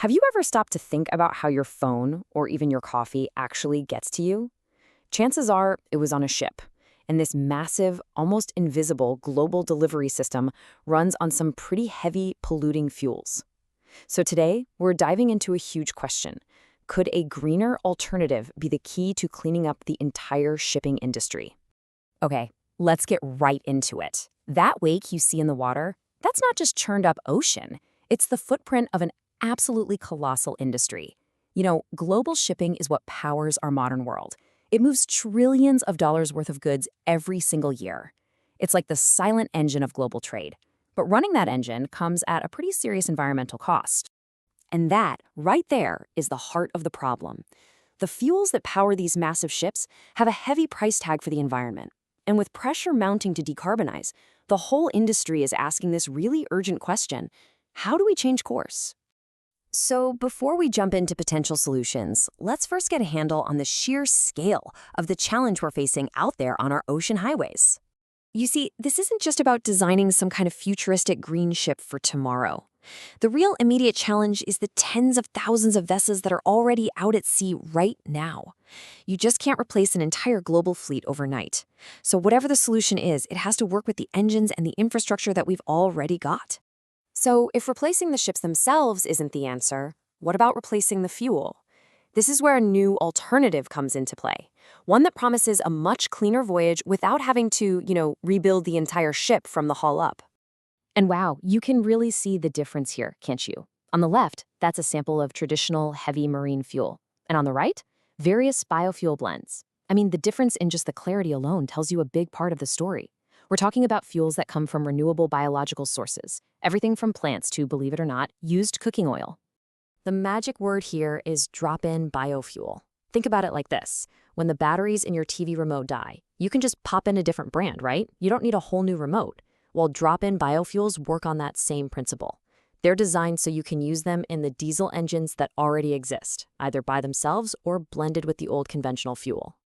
Have you ever stopped to think about how your phone or even your coffee actually gets to you? Chances are it was on a ship, and this massive, almost invisible global delivery system runs on some pretty heavy, polluting fuels. So today, we're diving into a huge question. Could a greener alternative be the key to cleaning up the entire shipping industry? Okay, let's get right into it. That wake you see in the water, that's not just churned up ocean. It's the footprint of an absolutely colossal industry. Global shipping is what powers our modern world. It moves trillions of dollars worth of goods every single year. It's like the silent engine of global trade. But running that engine comes at a pretty serious environmental cost. And that, right there, is the heart of the problem. The fuels that power these massive ships have a heavy price tag for the environment. And with pressure mounting to decarbonize, the whole industry is asking this really urgent question: how do we change course? So before we jump into potential solutions, let's first get a handle on the sheer scale of the challenge we're facing out there on our ocean highways. You see, this isn't just about designing some kind of futuristic green ship for tomorrow. The real immediate challenge is the tens of thousands of vessels that are already out at sea right now. You just can't replace an entire global fleet overnight. So whatever the solution is, it has to work with the engines and the infrastructure that we've already got. So if replacing the ships themselves isn't the answer, what about replacing the fuel? This is where a new alternative comes into play. One that promises a much cleaner voyage without having to, rebuild the entire ship from the hull up. And wow, you can really see the difference here, can't you? On the left, that's a sample of traditional heavy marine fuel. And on the right, various biofuel blends. I mean, the difference in just the clarity alone tells you a big part of the story. We're talking about fuels that come from renewable biological sources, everything from plants to, believe it or not, used cooking oil. The magic word here is drop-in biofuel. Think about it like this. When the batteries in your TV remote die, you can just pop in a different brand, right? You don't need a whole new remote. Well, drop-in biofuels work on that same principle. They're designed so you can use them in the diesel engines that already exist, either by themselves or blended with the old conventional fuel.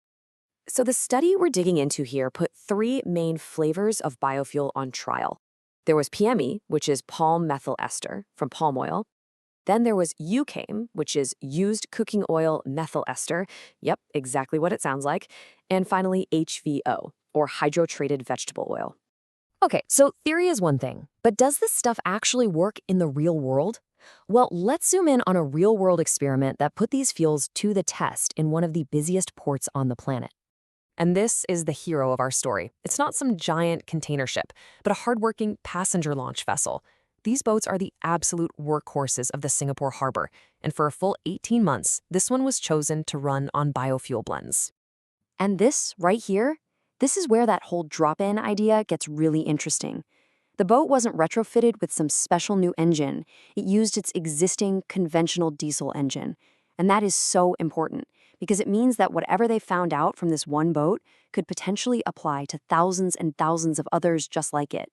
So the study we're digging into here put three main flavors of biofuel on trial. There was PME, which is palm methyl ester from palm oil. Then there was UCAME, which is used cooking oil methyl ester. Yep, exactly what it sounds like. And finally, HVO, or hydrotreated vegetable oil. Okay, so theory is one thing, but does this stuff actually work in the real world? Well, let's zoom in on a real-world experiment that put these fuels to the test in one of the busiest ports on the planet. And this is the hero of our story. It's not some giant container ship, but a hardworking passenger launch vessel. These boats are the absolute workhorses of the Singapore harbor, and for a full 18 months, this one was chosen to run on biofuel blends. And this, right here, this is where that whole drop-in idea gets really interesting. The boat wasn't retrofitted with some special new engine. It used its existing conventional diesel engine. And that is so important, because it means that whatever they found out from this one boat could potentially apply to thousands and thousands of others just like it.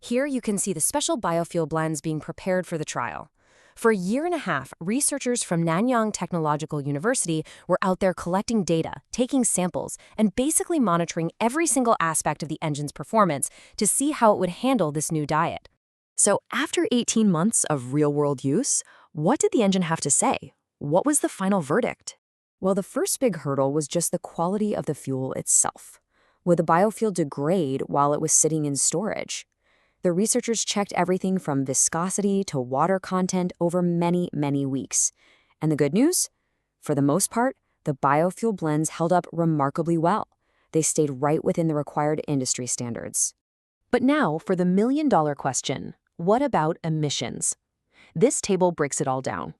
Here you can see the special biofuel blends being prepared for the trial. For a year and a half, researchers from Nanyang Technological University were out there collecting data, taking samples, and basically monitoring every single aspect of the engine's performance to see how it would handle this new diet. So after 18 months of real-world use, what did the engine have to say? What was the final verdict? Well, the first big hurdle was just the quality of the fuel itself. Would the biofuel degrade while it was sitting in storage? The researchers checked everything from viscosity to water content over many, many weeks. And the good news? For the most part, the biofuel blends held up remarkably well. They stayed right within the required industry standards. But now for the million-dollar question, what about emissions? This table breaks it all down.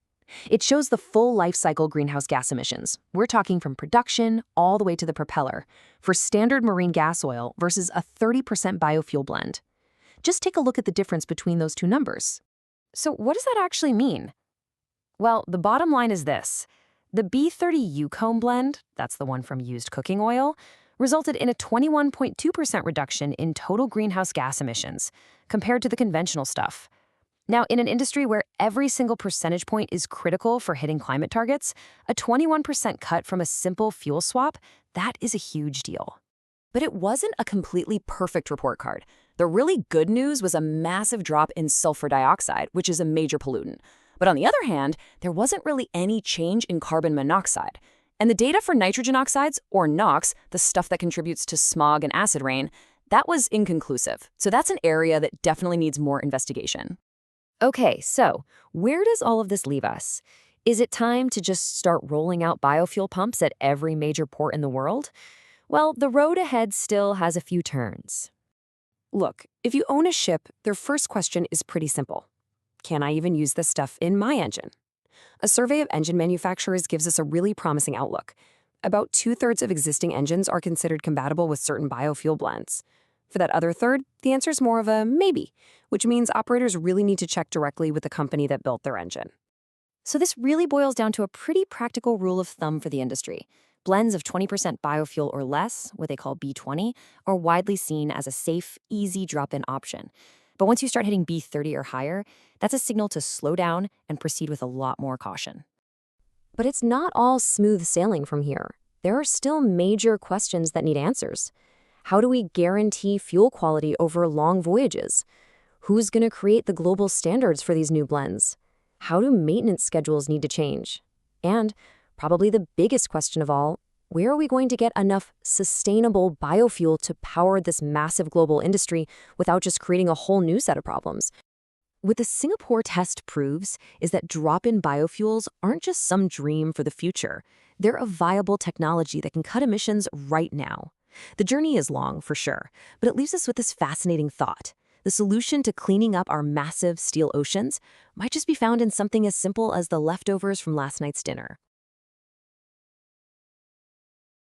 It shows the full life cycle greenhouse gas emissions. We're talking from production all the way to the propeller for standard marine gas oil versus a 30% biofuel blend. Just take a look at the difference between those two numbers. So what does that actually mean? Well, the bottom line is this. The B30 UCOME blend, that's the one from used cooking oil, resulted in a 21.2% reduction in total greenhouse gas emissions compared to the conventional stuff. Now, in an industry where every single percentage point is critical for hitting climate targets, a 21% cut from a simple fuel swap, that is a huge deal. But it wasn't a completely perfect report card. The really good news was a massive drop in sulfur dioxide, which is a major pollutant. But on the other hand, there wasn't really any change in carbon monoxide. And the data for nitrogen oxides, or NOx, the stuff that contributes to smog and acid rain, that was inconclusive. So that's an area that definitely needs more investigation. Okay, so where does all of this leave us? Is it time to just start rolling out biofuel pumps at every major port in the world? Well, the road ahead still has a few turns. Look, if you own a ship, their first question is pretty simple. Can I even use this stuff in my engine? A survey of engine manufacturers gives us a really promising outlook. About 2/3 of existing engines are considered compatible with certain biofuel blends. For that other third, the answer is more of a maybe, which means operators really need to check directly with the company that built their engine. So this really boils down to a pretty practical rule of thumb for the industry. Blends of 20% biofuel or less, what they call B20, are widely seen as a safe, easy drop-in option. But once you start hitting B30 or higher, that's a signal to slow down and proceed with a lot more caution. But it's not all smooth sailing from here. There are still major questions that need answers. How do we guarantee fuel quality over long voyages? Who's going to create the global standards for these new blends? How do maintenance schedules need to change? And probably the biggest question of all, where are we going to get enough sustainable biofuel to power this massive global industry without just creating a whole new set of problems? What the Singapore test proves is that drop-in biofuels aren't just some dream for the future. They're a viable technology that can cut emissions right now. The journey is long, for sure, but it leaves us with this fascinating thought. The solution to cleaning up our massive steel oceans might just be found in something as simple as the leftovers from last night's dinner.